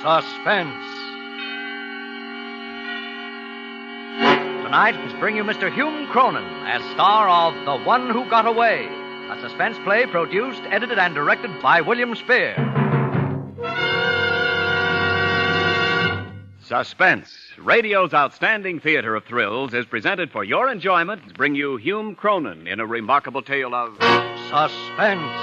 Suspense. Tonight, let's bring you Mr. Hume Cronyn as star of The One Who Got Away, a suspense play produced, edited, and directed by William Spear. Suspense, radio's outstanding theater of thrills, is presented for your enjoyment to bring you Hume Cronyn in a remarkable tale of Suspense.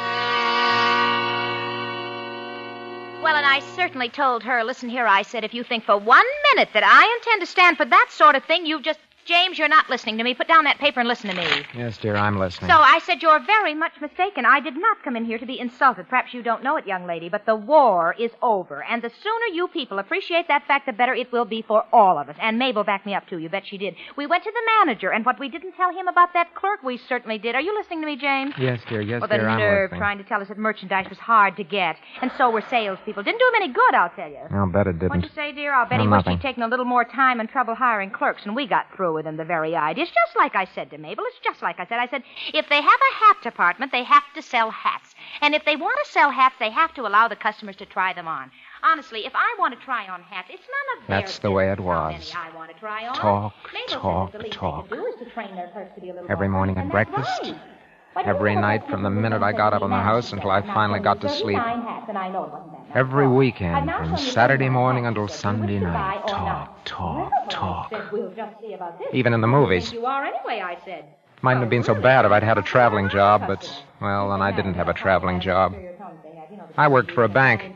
Well, and I certainly told her, listen here, I said, if you think for 1 minute that I intend to stand for that sort of thing, you've just... James, you're not listening to me. Put down that paper and listen to me. Yes, dear, I'm listening. So I said, you're very much mistaken. I did not come in here to be insulted. Perhaps you don't know it, young lady, but the war is over. And the sooner you people appreciate that fact, the better it will be for all of us. And Mabel backed me up, too. You bet she did. We went to the manager, and what we didn't tell him about that clerk, we certainly did. Are you listening to me, James? Yes, dear, dear, I'm nerve listening. trying to tell us that merchandise was hard to get. And so were salespeople. Didn't do him any good, I'll tell you. I'll bet it What'd didn't. you say, dear? I'll bet No, he wished nothing. he'd taken a little more time and trouble hiring clerks, and we got through with him the very idea. It's just like I said to Mabel. It's just like I said. I said, if they have a hat department, they have to sell hats. And if they want to sell hats, they have to allow the customers to try them on. Honestly, if I want to try on hats, it's none of their That's the way it business how was. many I want to try on. Talk, Mabel said talk, that the least talk. they can do is to train their clerks to be a little Every more morning honest, at and that's breakfast, right. But every you know night what from the people minute would I got say up in to the me house now, until I now finally show got you to sleep. 39 hats, and I know it wasn't that much. Every weekend, I've now from shown you Saturday 39 morning hats. until Said, Sunday "You wish to buy night. or Talk, not?" talk, Well, talk. I said, we'll just see about this. Even in the Who do you movies. think you are anyway, I said. Mightn't have been so bad if I'd had a traveling job, but, well, then I didn't have a traveling job. I worked for a bank.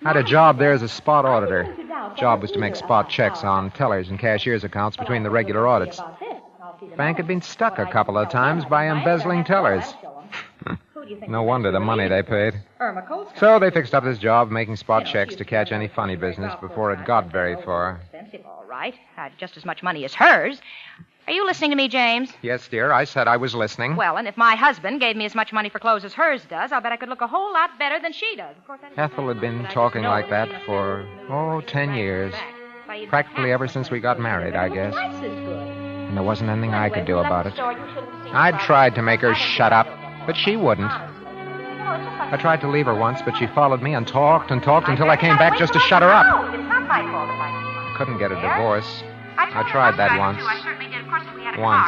I had a job there as a spot auditor. Job was to make spot checks on tellers and cashier's accounts between the regular audits. Bank had been stuck a couple of times by embezzling tellers. No wonder the money they paid. So they fixed up this job making spot checks to catch any funny business before it got very far. Expensive, all right. Had just as much money as hers. Are you listening to me, James? Yes, dear, I said I was listening. Well, and if my husband gave me as much money for clothes as hers does, I'll bet I could look a whole lot better than she does. Of course, Ethel had been talking like that for, 10 years. Practically ever since we got married, I guess. And there wasn't anything I could do about it. I tried to make her shut up, but she wouldn't. I tried to leave her once, but she followed me and talked until I came back just to shut her up. I couldn't get a divorce. I tried that once. Once.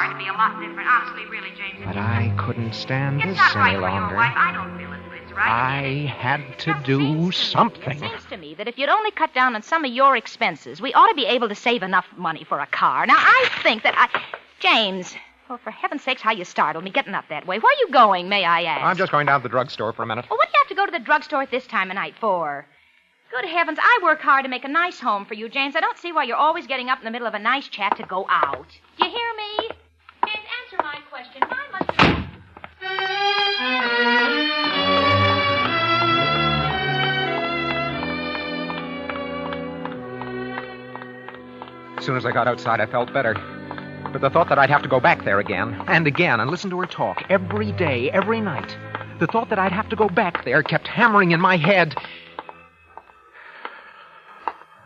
But I couldn't stand this any longer. I had to do something. It seems to me that if you'd only cut down on some of your expenses, we ought to be able to save enough money for a car. Now, I think that James, oh, for heaven's sakes, how you startled me getting up that way. Where are you going, may I ask? I'm just going down to the drugstore for a minute. Well, what do you have to go to the drugstore at this time of night for? Good heavens, I work hard to make a nice home for you, James. I don't see why you're always getting up in the middle of a nice chat to go out. Do you hear me? James, answer my question. Why must you... As soon as I got outside, I felt better. But the thought that I'd have to go back there again and listen to her talk every day, every night, the thought that I'd have to go back there kept hammering in my head.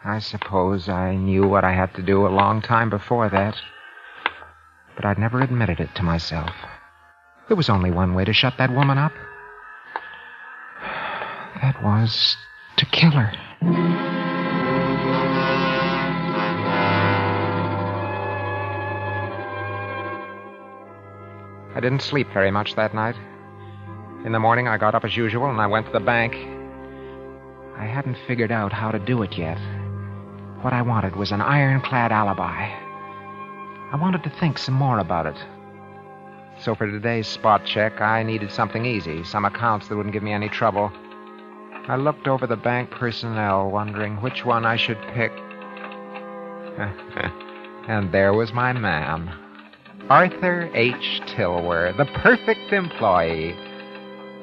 I suppose I knew what I had to do a long time before that. But I'd never admitted it to myself. There was only one way to shut that woman up. That was to kill her. I didn't sleep very much that night. In the morning, I got up as usual and I went to the bank. I hadn't figured out how to do it yet. What I wanted was an ironclad alibi. I wanted to think some more about it. So for today's spot check, I needed something easy, some accounts that wouldn't give me any trouble. I looked over the bank personnel, wondering which one I should pick. And there was my man, Arthur H. Tilwer, the perfect employee.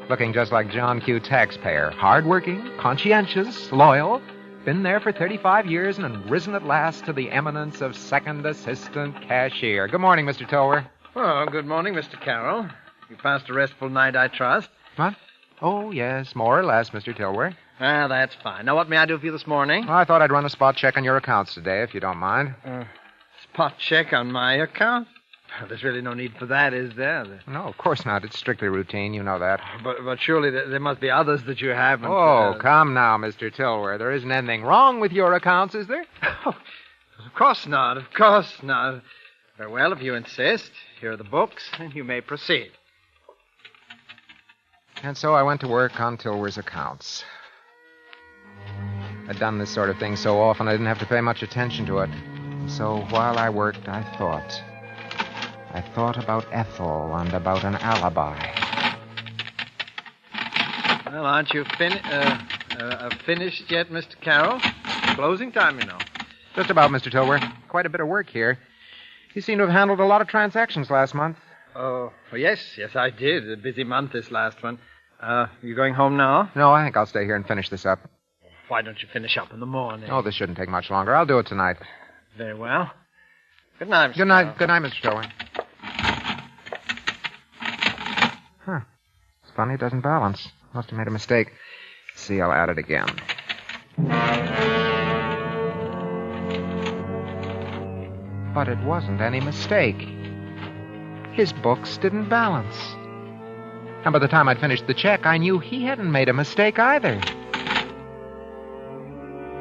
Looking just like John Q. Taxpayer. Hardworking, conscientious, loyal. Been there for 35 years and risen at last to the eminence of second assistant cashier. Good morning, Mr. Tilwer. Oh, good morning, Mr. Carroll. You passed a restful night, I trust. What? Oh, yes, more or less, Mr. Tilwer. Ah, that's fine. Now, what may I do for you this morning? Well, I thought I'd run a spot check on your accounts today, if you don't mind. Spot check on my account? There's really no need for that, is there? No, of course not. It's strictly routine. You know that. But surely there must be others that you haven't. Oh, come now, Mr. Tilwer. There isn't anything wrong with your accounts, is there? Oh, of course not. Of course not. Very well, if you insist. Here are the books, and you may proceed. And so I went to work on Tilwer's accounts. I'd done this sort of thing so often I didn't have to pay much attention to it. So while I worked, I thought. I thought about Ethel and about an alibi. Well, aren't you finished yet, Mr. Carroll? Closing time, you know. Just about, Mr. Tilwer. Quite a bit of work here. You seem to have handled a lot of transactions last month. Oh, well, yes, I did. A busy month, this last one. You going home now? No, I think I'll stay here and finish this up. Why don't you finish up in the morning? Oh, this shouldn't take much longer. I'll do it tonight. Very well. Good night, Mr. Good night. Carroll. Good night, Mr. Tilwer. Huh. It's funny it doesn't balance. Must have made a mistake. See, I'll add it again. But it wasn't any mistake. His books didn't balance. And by the time I'd finished the check, I knew he hadn't made a mistake either.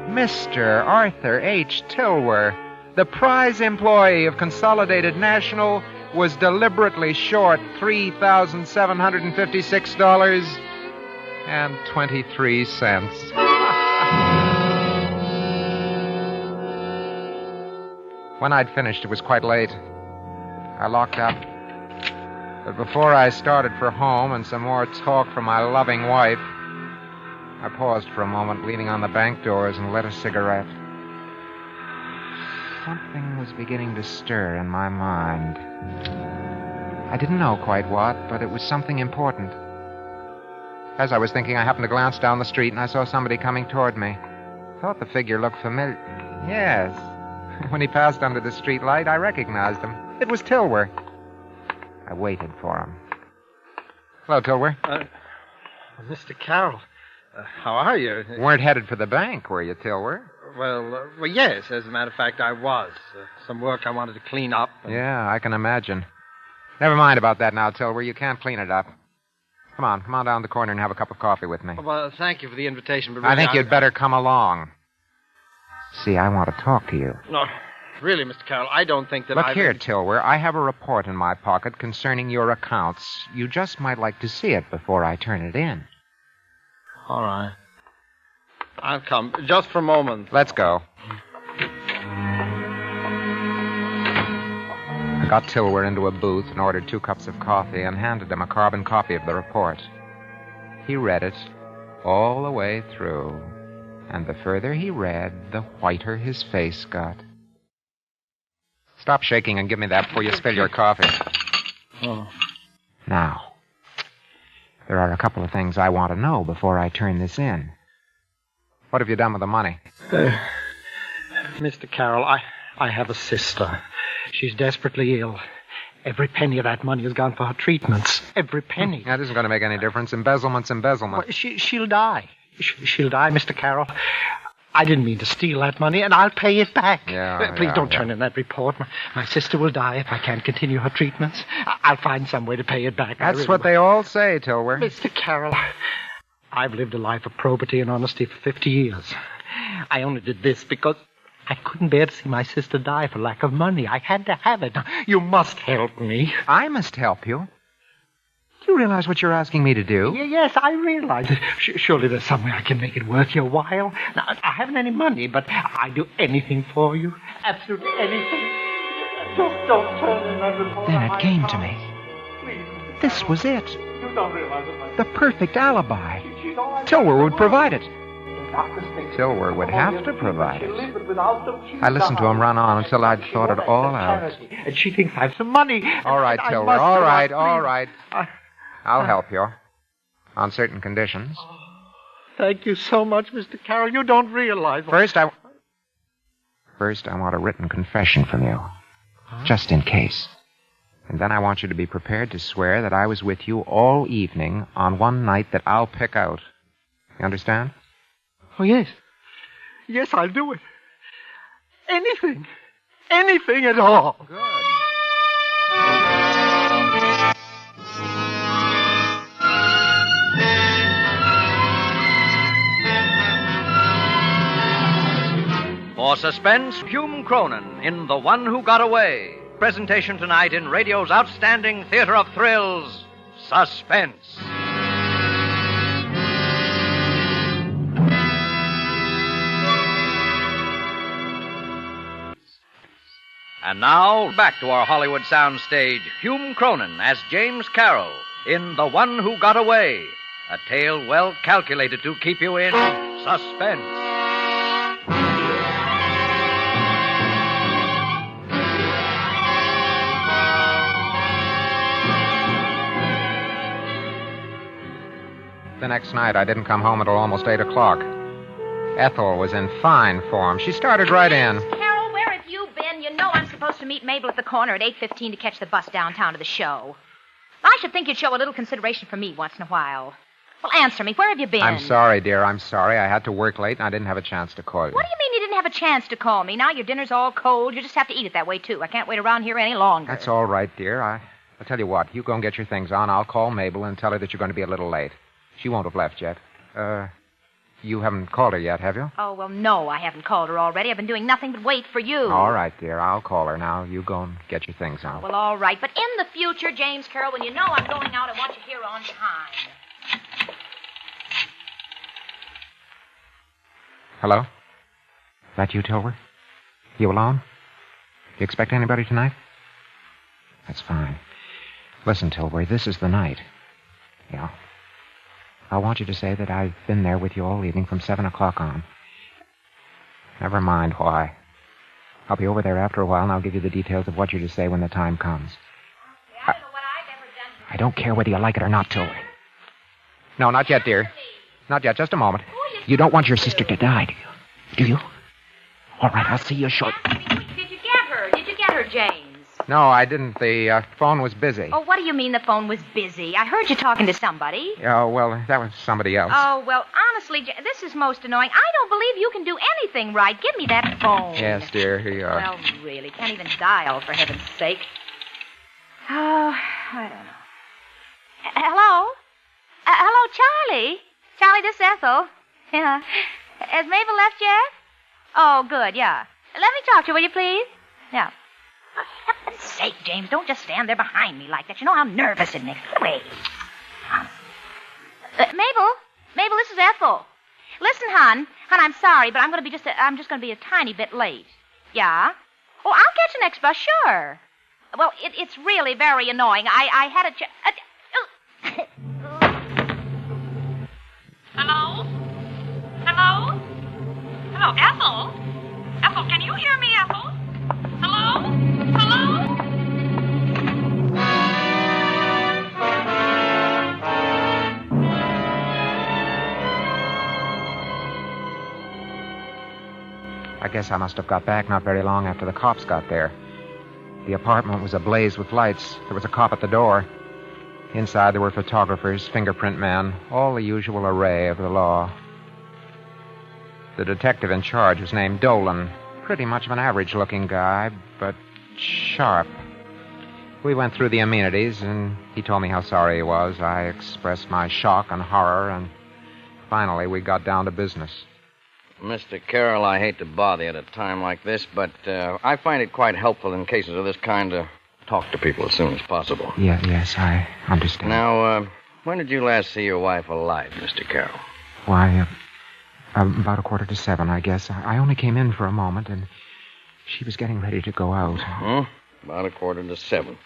Mr. Arthur H. Tilwer, the prize employee of Consolidated National, was deliberately short $3,756.23. When I'd finished, it was quite late. I locked up. But before I started for home and some more talk from my loving wife, I paused for a moment, leaning on the bank doors, and lit a cigarette. Something was beginning to stir in my mind. I didn't know quite what, but it was something important. As I was thinking, I happened to glance down the street, and I saw somebody coming toward me. Thought the figure looked familiar. Yes. When he passed under the street light, I recognized him. It was Tilwer. I waited for him. Hello, Tilwer. Mr. Carroll, how are you? Weren't headed for the bank, were you, Tilwer? Well, yes. As a matter of fact, I was. Some work I wanted to clean up. Yeah, I can imagine. Never mind about that now, Tilwer. You can't clean it up. Come on down the corner and have a cup of coffee with me. Well, thank you for the invitation, but really, I think you'd better come along. See, I want to talk to you. No, really, Mr. Carroll, I don't think that Look here, Tilwer. I have a report in my pocket concerning your accounts. You just might like to see it before I turn it in. All right. I'll come. Just for a moment. Let's go. I got Tilwer into a booth and ordered 2 cups of coffee and handed him a carbon copy of the report. He read it all the way through. And the further he read, the whiter his face got. Stop shaking and give me that before you spill your coffee. Oh. Now, there are a couple of things I want to know before I turn this in. What have you done with the money? Mr. Carroll, I have a sister. She's desperately ill. Every penny of that money has gone for her treatments. Every penny. That isn't going to make any difference. Embezzlement's embezzlement. Well, she'll die. She'll die, Mr. Carroll. I didn't mean to steal that money, and I'll pay it back. Please don't turn in that report. My sister will die if I can't continue her treatments. I'll find some way to pay it back. That's what they all say, Tilwer. Mr. Carroll, I've lived a life of probity and honesty for 50 years. I only did this because I couldn't bear to see my sister die for lack of money. I had to have it. You must help me. I must help you. Do you realize what you're asking me to do? Yes, I realize it. Surely there's some way I can make it worth your while. Now, I haven't any money, but I'd do anything for you. Absolutely anything. Just don't turn in that report. Then it came to me. This was it. You don't realize it. The perfect alibi. Tilwer would provide it. Tilwer would have to provide it. I listened to him run on until I'd thought it all out. And she thinks I have some money. All right, Tilwer. All right. I'll help you. On certain conditions. Thank you so much, Mr. Carroll. You don't realize... First, I want a written confession from you. Just in case. And then I want you to be prepared to swear that I was with you all evening on one night that I'll pick out. You understand? Oh, yes. Yes, I'll do it. Anything. Anything at all. Good. For Suspense, Hume Cronyn in The One Who Got Away. Presentation tonight in radio's outstanding theater of thrills, Suspense. And now, back to our Hollywood soundstage, Hume Cronyn as James Carroll in The One Who Got Away, a tale well calculated to keep you in suspense. The next night, I didn't come home until almost 8 o'clock. Ethel was in fine form. She started right in. Carol, where have you been? You know I'm supposed to meet Mabel at the corner at 8:15 to catch the bus downtown to the show. I should think you'd show a little consideration for me once in a while. Well, answer me. Where have you been? I'm sorry, dear. I'm sorry. I had to work late, and I didn't have a chance to call you. What do you mean you didn't have a chance to call me? Now your dinner's all cold. You just have to eat it that way, too. I can't wait around here any longer. That's all right, dear. I'll tell you what. You go and get your things on. I'll call Mabel and tell her that you're going to be a little late. She won't have left yet. You haven't called her yet, have you? Oh, well, no, I haven't called her already. I've been doing nothing but wait for you. All right, dear. I'll call her now. You go and get your things on. Well, all right. But in the future, James Carroll, when you know I'm going out, I want you here on time. Hello? That you, Tilbury? You alone? You expect anybody tonight? That's fine. Listen, Tilbury, this is the night. Yeah. I want you to say that I've been there with you all evening from 7 o'clock on. Never mind why. I'll be over there after a while, and I'll give you the details of what you're to say when the time comes. I don't know what I've ever done. I don't care whether you like it or not, Tilbury. No, not yet, dear. Not yet. Just a moment. You don't want your sister to die, do you? Do you? All right, I'll see you shortly. Did you get her? Did you get her, James? No, I didn't. The phone was busy. Oh, what do you mean the phone was busy? I heard you talking to somebody. Oh, well, that was somebody else. Oh, well, honestly, this is most annoying. I don't believe you can do anything right. Give me that phone. Yes, dear, here you are. Well, really, can't even dial, for heaven's sake. Oh, I don't know. Hello? Hello, Charlie? Charlie, this is Ethel. Yeah. Has Mabel left yet? Oh, good, yeah. Let me talk to you, will you, please? Yeah. For heaven's sake, James, don't just stand there behind me like that. You know how nervous it makes me. Wait. Mabel, this is Ethel. Listen, hon, I'm sorry, but I'm just going to be a tiny bit late. Yeah? Oh, I'll catch the next bus, sure. Well, it's really very annoying. I had a Hello? Hello? Hello, Ethel? Ethel, can you hear me, Ethel? Hello? Hello? I guess I must have got back not very long after the cops got there. The apartment was ablaze with lights. There was a cop at the door. Inside there were photographers, fingerprint men, all the usual array of the law. The detective in charge was named Dolan. Pretty much of an average-looking guy, but sharp. We went through the amenities, and he told me how sorry he was. I expressed my shock and horror, and finally we got down to business. Mr. Carroll, I hate to bother you at a time like this, but I find it quite helpful in cases of this kind to talk to people as soon as possible. Yes, I understand. Now, when did you last see your wife alive, Mr. Carroll? Why, about 6:45, I guess. I only came in for a moment, and she was getting ready to go out. About 6:45.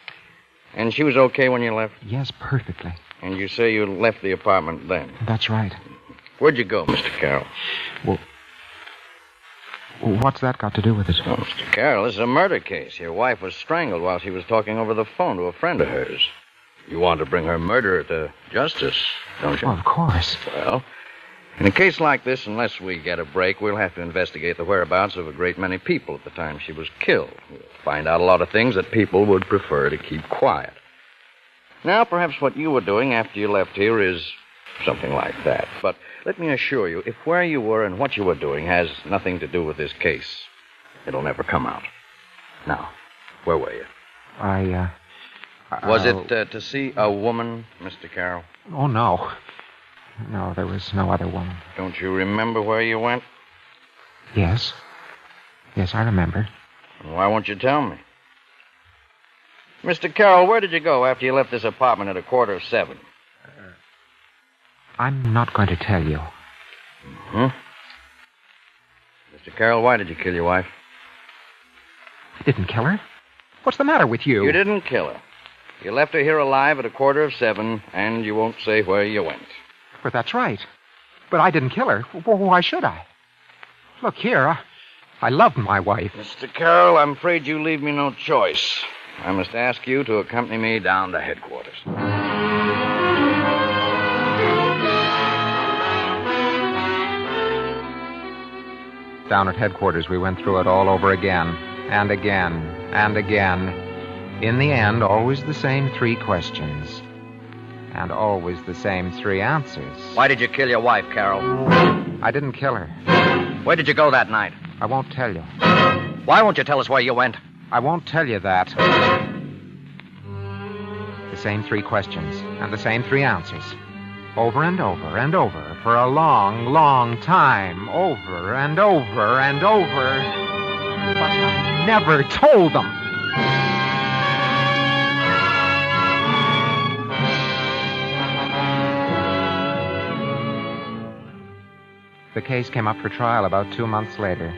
And she was okay when you left? Yes, perfectly. And you say you left the apartment then? That's right. Where'd you go, Mr. Carroll? Well, what's that got to do with it? Oh, Mr. Carroll, this is a murder case. Your wife was strangled while she was talking over the phone to a friend of hers. You want to bring her murderer to justice, don't you? Well, of course. Well, in a case like this, unless we get a break, we'll have to investigate the whereabouts of a great many people at the time she was killed. We'll find out a lot of things that people would prefer to keep quiet. Now, perhaps what you were doing after you left here is something like that. But let me assure you, if where you were and what you were doing has nothing to do with this case, it'll never come out. Now, where were you? Was it to see a woman, Mr. Carroll? Oh, no. No, there was no other woman. Don't you remember where you went? Yes. Yes, I remember. Why won't you tell me? Mr. Carroll, where did you go after you left this apartment at 7:15? I'm not going to tell you. Mr. Carroll, why did you kill your wife? I didn't kill her. What's the matter with you? You didn't kill her. You left her here alive at 7:15, and you won't say where you went. But that's right. But I didn't kill her. Why should I? Look here, I loved my wife. Mr. Carroll, I'm afraid you leave me no choice. I must ask you to accompany me down to headquarters. Down at headquarters, we went through it all over again, and again, and again. In the end, always the same 3 questions. And always the same 3 answers. Why did you kill your wife, Carroll? I didn't kill her. Where did you go that night? I won't tell you. Why won't you tell us where you went? I won't tell you that. The same 3 questions, and the same 3 answers. Over and over and over, for a long, long time. Over and over and over. But I never told them. The case came up for trial about 2 months later.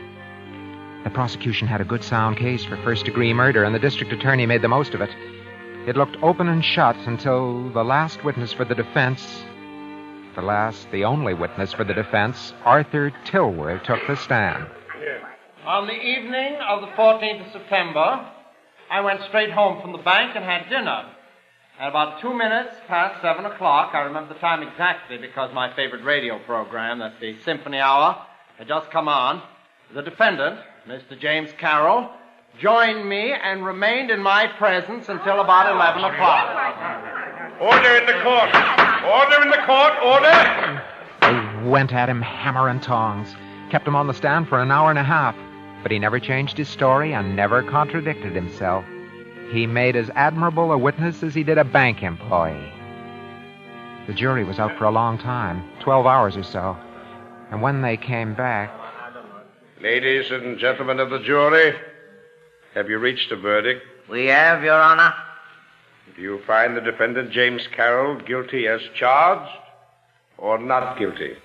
The prosecution had a good sound case for first-degree murder, and the district attorney made the most of it. It looked open and shut until the last witness for the defense, the only witness for the defense, Arthur Tilworth, took the stand. On the evening of the 14th of September, I went straight home from the bank and had dinner. At about 2 minutes past 7 o'clock, I remember the time exactly because my favorite radio program, that's the Symphony Hour, had just come on. The defendant, Mr. James Carroll, joined me and remained in my presence until about 11 o'clock. Order in the court! Order in the court! Order! They went at him hammer and tongs, kept him on the stand for an hour and a half, but he never changed his story and never contradicted himself. He made as admirable a witness as he did a bank employee. The jury was out for a long time, 12 hours or so, and when they came back... Ladies and gentlemen of the jury, have you reached a verdict? We have, Your Honor. Do you find the defendant, James Carroll, guilty as charged or not guilty?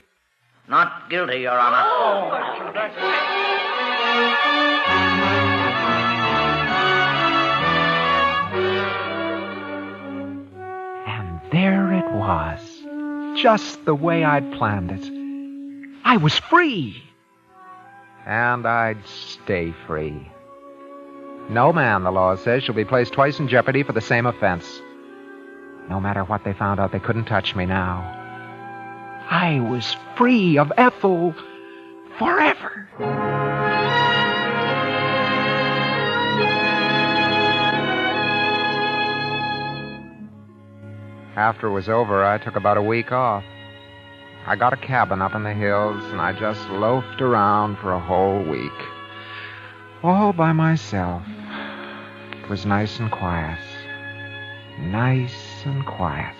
Not guilty, Your Honor. And there it was, just the way I'd planned it. I was free. And I'd stay free. No man, the law says, shall be placed twice in jeopardy for the same offense. No matter what they found out, they couldn't touch me now. I was free of Ethel forever. After it was over, I took about a week off. I got a cabin up in the hills, and I just loafed around for a whole week. All by myself. It was nice and quiet. Nice and quiet.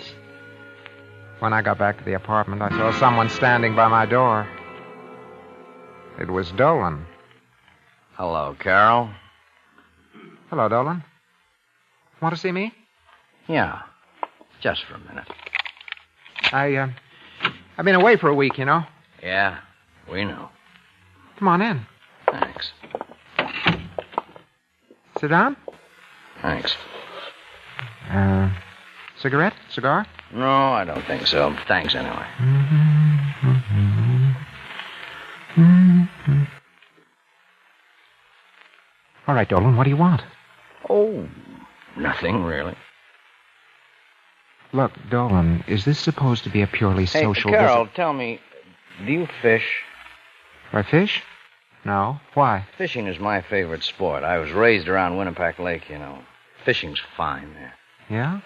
When I got back to the apartment, I saw someone standing by my door. It was Dolan. Hello, Carol. Hello, Dolan. Want to see me? Yeah, just for a minute. I've been away for a week, you know. Yeah, we know. Come on in. Thanks. Sit down. Thanks. Cigarette? Cigar? No, I don't think so. Thanks anyway. All right, Dolan, what do you want? Oh, nothing really. Look, Dolan, is this supposed to be a purely social Hey, Carol, visit? tell me, do you fish? I fish? No. Why? Fishing is my favorite sport. I was raised around Winnipeck Lake, you know. Fishing's fine there. Yeah?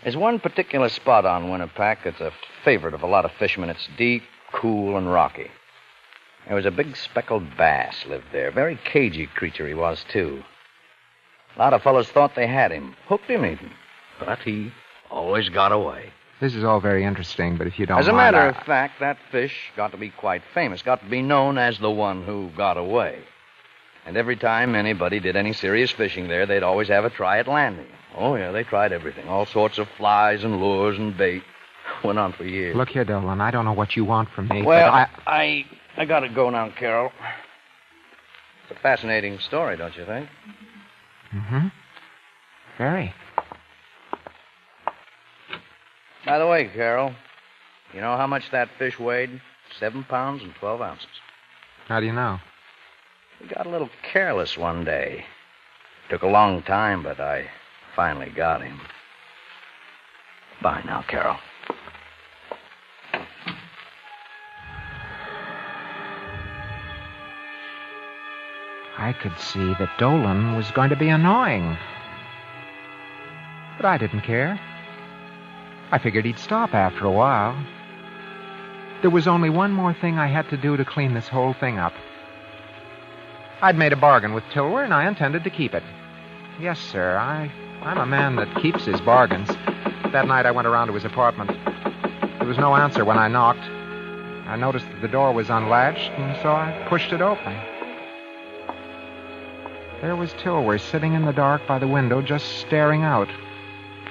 There's one particular spot on Winnipeck that's a favorite of a lot of fishermen. It's deep, cool, and rocky. There was a big speckled bass lived there. Very cagey creature he was, too. A lot of fellows thought they had him. Hooked him even. But he always got away. This is all very interesting, but if you don't As a mind, matter of fact, that fish got to be quite famous. Got to be known as the one who got away. And every time anybody did any serious fishing there, they'd always have a try at landing. Oh, yeah, they tried everything. All sorts of flies and lures and bait. Went on for years. Look here, Dolan, I don't know what you want from me. Well, but I gotta go now, Carol. It's a fascinating story, don't you think? Mm-hmm. Very. By the way, Carol, you know how much that fish weighed? 7 pounds and 12 ounces. How do you know? We got a little careless one day. Took a long time, but I finally got him. Bye now, Carol. I could see that Dolan was going to be annoying. But I didn't care. I figured he'd stop after a while. There was only one more thing I had to do to clean this whole thing up. I'd made a bargain with Tilwer, and I intended to keep it. Yes, sir, I'm a man that keeps his bargains. That night I went around to his apartment. There was no answer when I knocked. I noticed that the door was unlatched, and so I pushed it open. There was Tilwer sitting in the dark by the window, just staring out.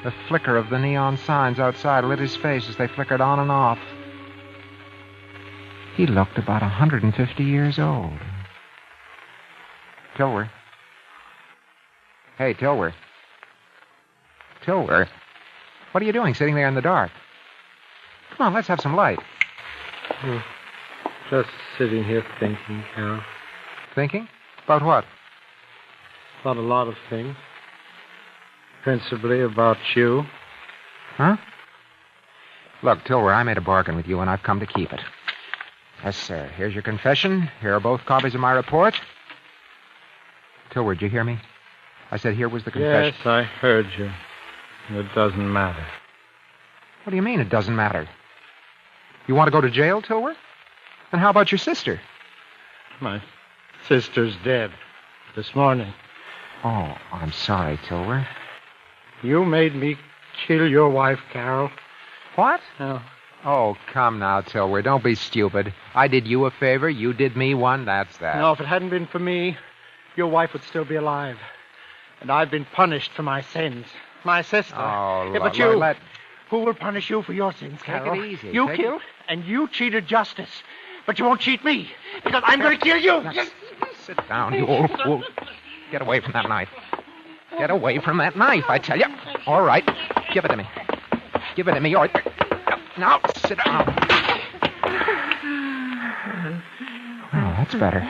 The flicker of the neon signs outside lit his face as they flickered on and off. He looked about 150 years old. Tilwer. Hey, Tilwer. Tilwer. What are you doing sitting there in the dark? Come on, let's have some light. Just sitting here thinking, Carol. Thinking? About what? About a lot of things. Principally about you. Huh? Look, Tilwer, I made a bargain with you, and I've come to keep it. Yes, sir. Here's your confession. Here are both copies of my report. Tilwer, did you hear me? I said here was the confession. Yes, I heard you. It doesn't matter. What do you mean it doesn't matter? You want to go to jail, Tilwer? And how about your sister? My sister's dead. This morning. Oh, I'm sorry, Tilwer. You made me kill your wife, Carol. What? No. Oh, come now, Tilwer. Don't be stupid. I did you a favor. You did me one. That's that. No, if it hadn't been for me, your wife would still be alive. And I've been punished for my sins. My sister. Oh, yeah, but who will punish you for your sins, Carol? Take it easy. You killed, and you cheated justice. But you won't cheat me, because I'm going to kill you. Sit down, you old fool. Get away from that knife. Get away from that knife, I tell you. All right. Give it to me. Give it to me. All right. Now, sit down. Oh, that's better.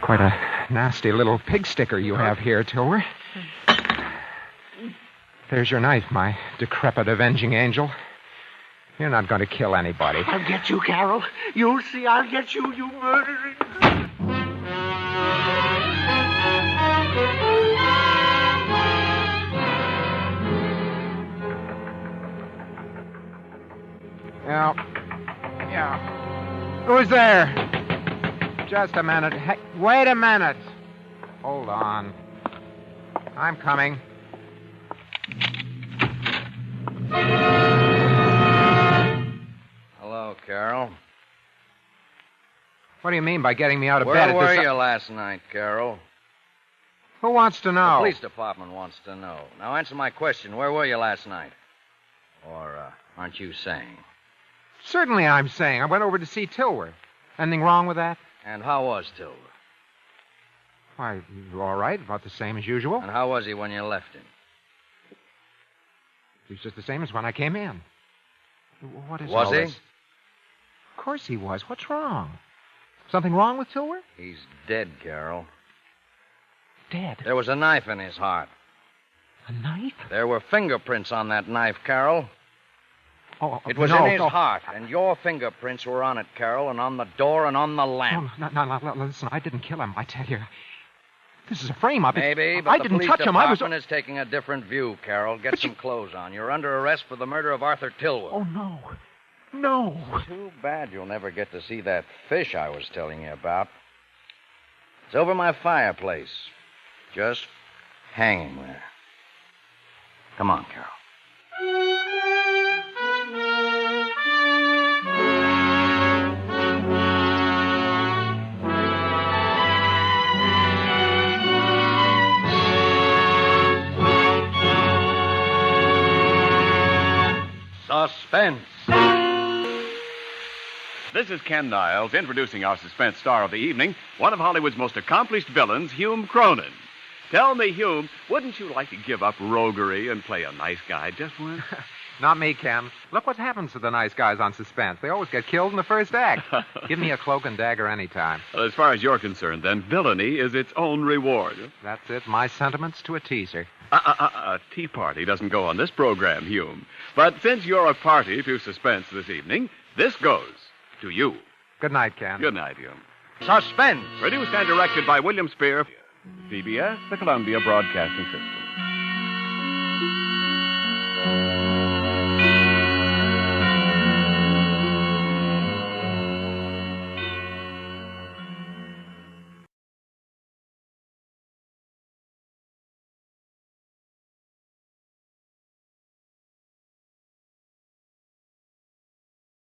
Quite a nasty little pig sticker you have here, Tilwer. There's your knife, my decrepit avenging angel. You're not going to kill anybody. I'll get you, Carol. You'll see I'll get you, you murdering... Yeah. Who's there? Just a minute. Hey, wait a minute. Hold on. I'm coming. Hello, Carol. What do you mean by getting me out of bed? Where were you last night, Carol? Who wants to know? The police department wants to know. Now answer my question. Where were you last night? Or aren't you saying? Certainly I'm saying. I went over to see Tilwer. Anything wrong with that? And how was Tilwer? Why, all right. About the same as usual. And how was he when you left him? He's just the same as when I came in. What is Was all he? This? Of course he was. What's wrong? Something wrong with Tilwer? He's dead, Carol. Dead? There was a knife in his heart. A knife? There were fingerprints on that knife, Carol. Oh, it was in his heart, and your fingerprints were on it, Carol, and on the door and on the lamp. No, listen, I didn't kill him, I tell you. This is a frame-up. Maybe, but I the didn't police touch him. department is taking a different view, Carol. Get some clothes on. You're under arrest for the murder of Arthur Tilwer. Oh, no. No. Too bad you'll never get to see that fish I was telling you about. It's over my fireplace. Just hanging there. Come on, Carol. Suspense. This is Ken Niles introducing our suspense star of the evening, one of Hollywood's most accomplished villains, Hume Cronyn. Tell me, Hume, wouldn't you like to give up roguery and play a nice guy just once? Not me, Ken. Look what happens to the nice guys on Suspense. They always get killed in the first act. Give me a cloak and dagger anytime. Well, as far as you're concerned, then, villainy is its own reward. That's it. My sentiments to a teaser. A tea party doesn't go on this program, Hume. But since you're a party to Suspense this evening, this goes to you. Good night, Ken. Good night, Hume. Suspense. Produced and directed by William Spear, CBS, the Columbia Broadcasting System.